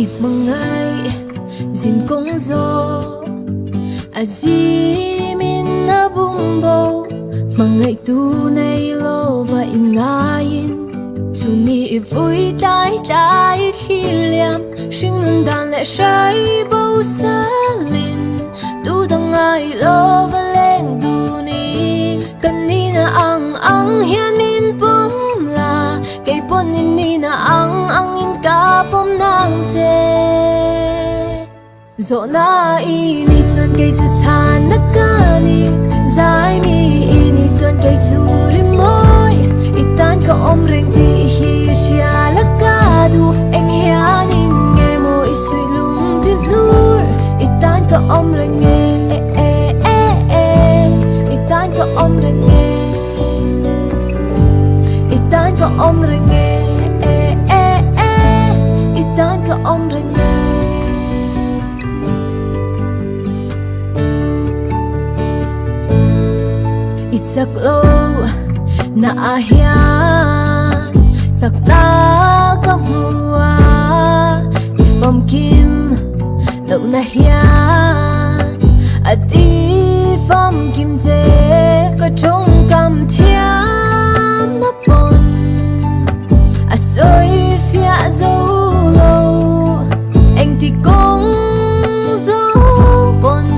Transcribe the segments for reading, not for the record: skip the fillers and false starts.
Imangai zin kong zo azimin na bumbo mangai tunay lo và ingayin chuni vui tai tai khiliam sing nun dan le shai bo salin tu dang ai lo và leng tu ni kanina ang hian min pum la kay pon ni na ang in ka pom nang che zo na ini chon kay chu chan na ka ni zai mi ini chon kay chu ri moi itan ka om reng ti hi sia la ka du eng hian in nge mo isui lung tin nur itan ka om reng nge itan ka om reng nge itan ka om reng nge itan ka om reng nge sak lo na ahian sak na ka hua ifom kim lo na hian ati fom kim je ka trong kam thiam na pon a soi fia zo lo anh ti kong zo pon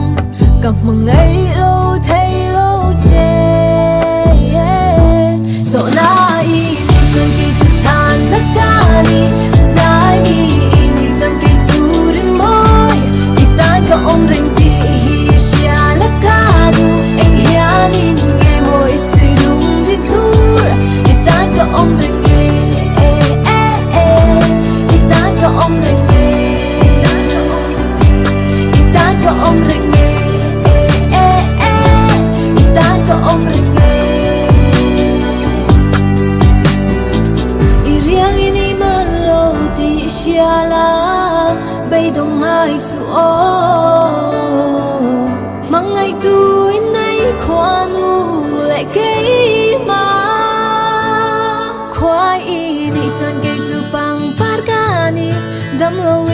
kam mangai lo thấy lo che so na ini chon ki chu chan na ka ni zai mi ini chon ki chu rin moi itan ka om ring ti hi sia la ka du eng hian in nge moi sui lung din tur itan ka om ring nge itan ka om ring nge itan ka om ring nge itan ka om ring nge la bay đông hai su o mang ngày tu in nay khoa nu lại cây ma khoa ini chọn cây chu Pangpar ka ni dam lo